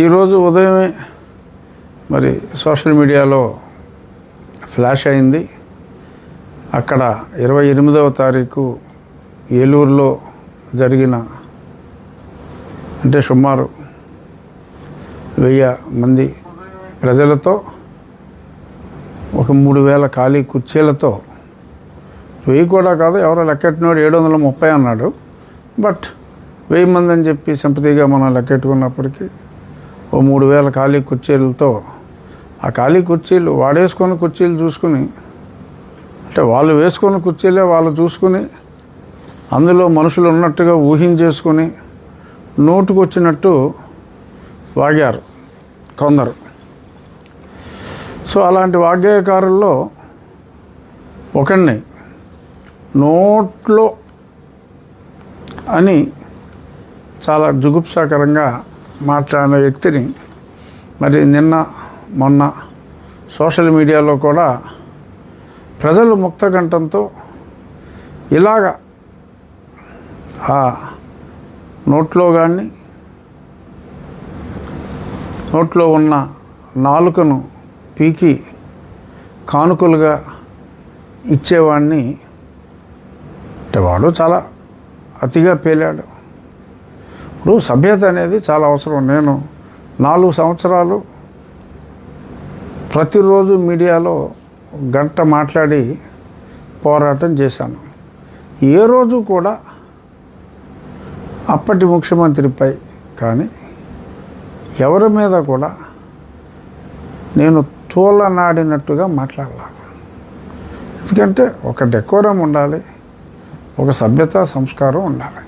ఈరోజు ఉదయమే మరి సోషల్ మీడియాలో ఫ్లాష్ అయింది. అక్కడ 28వ తారీఖు ఏలూరులో జరిగిన అంటే సుమారు 1000 మంది ప్రజలతో ఒక 3000 ఖాళీ కుర్చీలతో 1000 కూడా కాదు, ఎవరో లెక్కెట్టినోడు 730 అన్నాడు. బట్ 1000 మంది అని చెప్పి సింపతిగా మనం లెక్కెట్టుకున్నప్పటికీ ఓ 3000 ఖాళీ కుర్చీలతో ఆ ఖాళీ కుర్చీలు వాడేసుకున్న కుర్చీలు చూసుకుని, అంటే వాళ్ళు వేసుకున్న కుర్చీలే వాళ్ళు చూసుకుని అందులో మనుషులు ఉన్నట్టుగా ఊహించేసుకుని నోటుకు వచ్చినట్టు వాగారు కొందరు. సో అలాంటి వాగ్గేయకారుల్లో ఒకడిని నోట్లో అని చాలా జుగుప్సాకరంగా మాట్లాడిన వ్యక్తిని మరి నిన్న మొన్న సోషల్ మీడియాలో కూడా ప్రజలు ముక్తకంఠంతో ఇలాగా ఆ నోట్లో కానీ నోట్లో ఉన్న నాలుకను పీకి కానుకలుగా ఇచ్చేవాడిని అంటే వాడు చాలా అతిగా పేలాడు. ఇప్పుడు సభ్యత అనేది చాలా అవసరం. నేను 4 సంవత్సరాలు ప్రతిరోజు మీడియాలో గంట మాట్లాడి పోరాటం చేశాను. ఏ రోజు కూడా అప్పటి ముఖ్యమంత్రిపై కానీ ఎవరి మీద కూడా నేను తోలనాడినట్టుగా మాట్లాడాలి. ఎందుకంటే ఒక డెకోరం ఉండాలి, ఒక సభ్యత సంస్కారం ఉండాలి.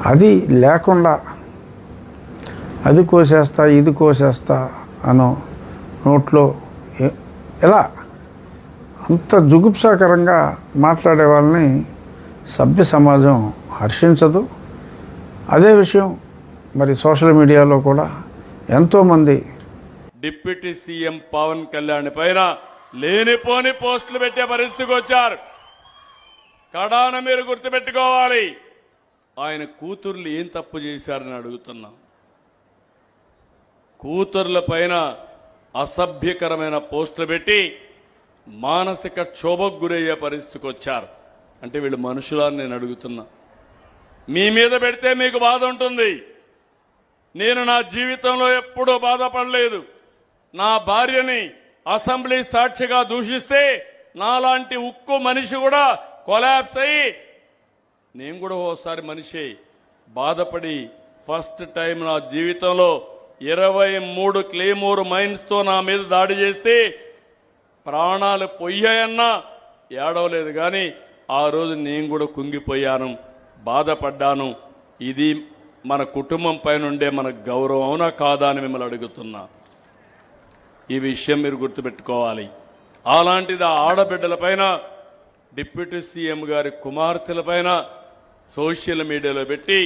అది లేకుండా అది కోసేస్తా ఇది కోసేస్తా అనో నోట్లో ఎలా అంత జుగుప్సాకరంగా మాట్లాడే వాళ్ళని సభ్య సమాజం హర్షించదు. అదే విషయం మరి సోషల్ మీడియాలో కూడా ఎంతోమంది డిప్యూటీ సీఎం పవన్ కళ్యాణ్ పైన లేనిపోని పోస్టులు పెట్టే పరిస్థితికి వచ్చారు. కడాన మీరు గుర్తుపెట్టుకోవాలి, ఆయన కూతుర్లు ఏం తప్పు చేశారని అడుగుతున్నా. కూతుర్ల పైన అసభ్యకరమైన పోస్టులు పెట్టి మానసిక క్షోభకు గురయ్యే పరిస్థితికి వచ్చారు. అంటే వీళ్ళు మనుషులని నేను అడుగుతున్నా. మీ మీద పెడితే మీకు బాధ ఉంటుంది. నేను నా జీవితంలో ఎప్పుడూ బాధపడలేదు. నా భార్యని అసెంబ్లీ సాక్షిగా దూషిస్తే నాలాంటి ఉక్కు మనిషి కూడా కొలాప్స్ అయ్యి నేను కూడా ఓసారి మనిషి బాధపడి ఫస్ట్ టైం నా జీవితంలో 23 క్లేమోర్ మైన్స్తో నా మీద దాడి చేస్తే ప్రాణాలు పోయాయన్నా ఏడవలేదు. కానీ ఆ రోజు నేను కూడా కుంగిపోయాను, బాధపడ్డాను. ఇది మన కుటుంబం పైన ఉండే మన గౌరవం అవునా కాదా అని మిమ్మల్ని అడుగుతున్నా. ఈ విషయం మీరు గుర్తుపెట్టుకోవాలి. అలాంటిది ఆ ఆడబిడ్డలపైన, డిప్యూటీ సీఎం గారి కుమార్తెలపైన సోషల్ మీడియాలో పెట్టి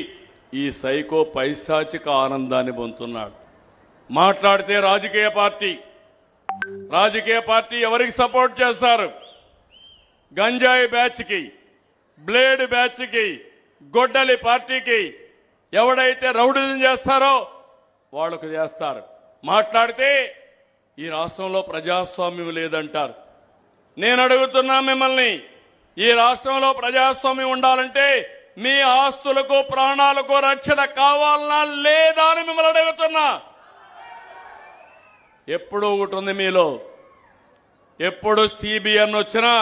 ఈ సైకో పైశాచిక ఆనందాన్ని పొందుతున్నాడు. మాట్లాడితే రాజకీయ పార్టీ ఎవరికి సపోర్ట్ చేస్తారు? గంజాయి బ్యాచ్కి, బ్లేడ్ బ్యాచ్కి, గొడ్డలి పార్టీకి ఎవడైతే రౌడీజం చేస్తారో వాళ్ళకు చేస్తారు. మాట్లాడితే ఈ రాష్ట్రంలో ప్రజాస్వామ్యం లేదంటారు. నేను అడుగుతున్నా మిమ్మల్ని, ఈ రాష్ట్రంలో ప్రజాస్వామ్యం ఉండాలంటే మీ ఆస్తులకు ప్రాణాలకు రక్షణ కావాలనా లేదా అని మిమ్మల్ని అడుగుతున్నా. ఎప్పుడు ఒకటి ఉంది మీలో, ఎప్పుడు సిబిఎన్ వచ్చినా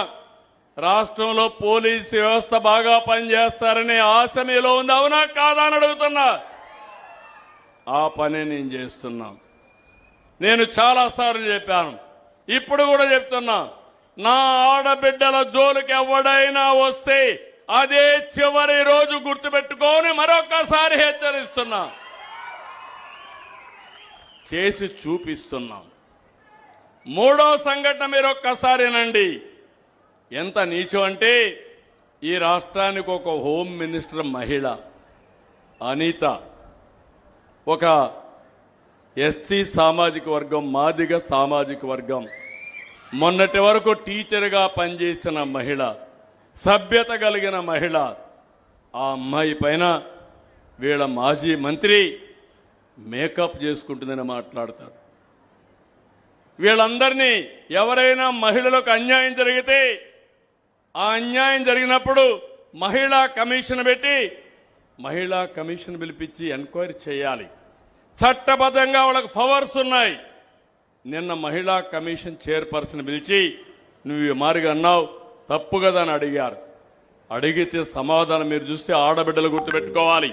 రాష్ట్రంలో పోలీసు వ్యవస్థ బాగా పనిచేస్తారనే ఆశ మీలో ఉంది, అవునా కాదా అని అడుగుతున్నా. ఆ పని నేను చేస్తున్నా. నేను చాలాసార్లు చెప్పాను, ఇప్పుడు కూడా చెప్తున్నా. నా ఆడబిడ్డల జోలికి ఎవడైనా వస్తే అదే చివరి రోజు గుర్తుపెట్టుకొని మరొకసారి హెచ్చరిస్తున్నా, చేసి చూపిస్తున్నాం. 3వ సంఘటన మీరు ఒక్కసారేనండి. ఎంత నీచం అంటే ఈ రాష్ట్రానికి ఒక హోమ్ మినిస్టర్ మహిళ అనిత, ఒక ఎస్సీ సామాజిక వర్గం, మాదిగ సామాజిక వర్గం, మొన్నటి వరకు టీచర్గా పనిచేసిన మహిళ, సభ్యత కలిగిన మహిళ. ఆ అమ్మాయి పైన వీళ్ళ మాజీ మంత్రి మేకప్ చేసుకుంటుందని మాట్లాడతాడు. వీళ్ళందరినీ ఎవరైనా మహిళలకు అన్యాయం జరిగితే ఆ అన్యాయం జరిగినప్పుడు మహిళా కమిషన్ పెట్టి మహిళా కమిషన్ పిలిపించి ఎంక్వైరీ చేయాలి. చట్టబద్ధంగా వాళ్ళకి పవర్స్ ఉన్నాయి. నిన్న మహిళా కమిషన్ చైర్పర్సన్ పిలిచి నువ్వు ఈ మారిగా అన్నావు తప్పు కదా అని అడిగారు. అడిగితే సమాధానం మీరు చూస్తే ఆడబిడ్డలు గుర్తుపెట్టుకోవాలి.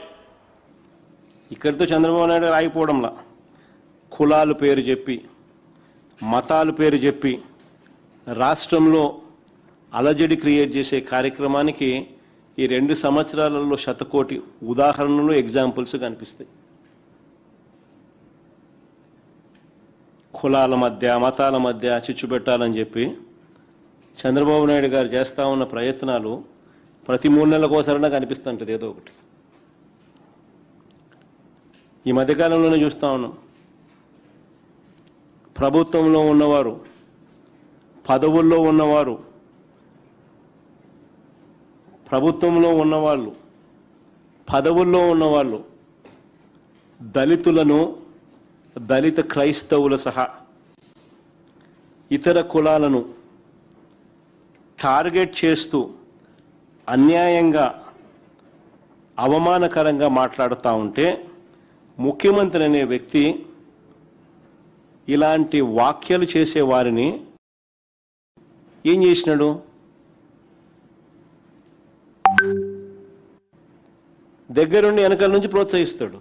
ఇక్కడితో చంద్రబాబు నాయుడు ఆగిపోవడంలా కులాలు పేరు చెప్పి మతాలు పేరు చెప్పి రాష్ట్రంలో అలజడి క్రియేట్ చేసే కార్యక్రమానికి ఈ 2 సంవత్సరాలలో శతకోటి ఉదాహరణలు ఎగ్జాంపుల్స్ కనిపిస్తాయి. కులాల మధ్య మతాల మధ్య చిచ్చు పెట్టాలని చెప్పి చంద్రబాబు నాయుడు గారు చేస్తూ ఉన్న ప్రయత్నాలు ప్రతి 3 నెలలకోసారైనా కనిపిస్తుంటుంది ఏదో ఒకటి. ఈ మధ్యకాలంలోనే చూస్తూ ఉన్నాం. ప్రభుత్వంలో ఉన్నవారు, పదవుల్లో ఉన్నవారు, ప్రభుత్వంలో ఉన్నవాళ్ళు, పదవుల్లో ఉన్నవాళ్ళు దళితులను, దళిత క్రైస్తవుల సహా ఇతర కులాలను టార్గెట్ చేస్తూ అన్యాయంగా అవమానకరంగా మాట్లాడుతూ ఉంటే ముఖ్యమంత్రి అనే వ్యక్తి ఇలాంటి వ్యాఖ్యలు చేసే వారిని ఏం చేసినాడు? దగ్గరుండి వెనకాల నుంచి ప్రోత్సహిస్తాడు.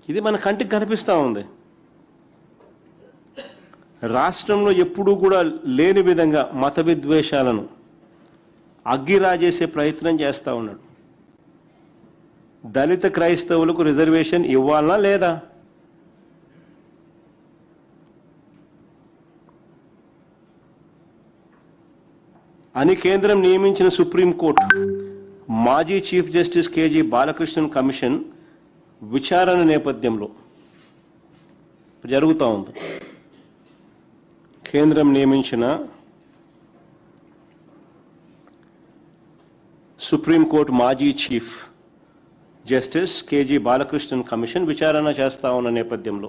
ఇది మన కంటికి కనిపిస్తూ ఉంది. రాష్ట్రంలో ఎప్పుడూ కూడా లేని విధంగా మత విద్వేషాలను అగ్గిరాజేసే ప్రయత్నం చేస్తూ ఉన్నాడు. దళిత క్రైస్తవులకు రిజర్వేషన్ ఇవ్వాలనా లేదా? అని కేంద్రం నియమించిన సుప్రీంకోర్టు మాజీ chief justice KG Balakrishnan commission విచారణ నేపథ్యంలో జరుగుతూ ఉంది. కేంద్రం నియమించిన సుప్రీంకోర్టు మాజీ chief justice KG Balakrishnan commission విచారణ చేస్తా ఉన్న నేపథ్యంలో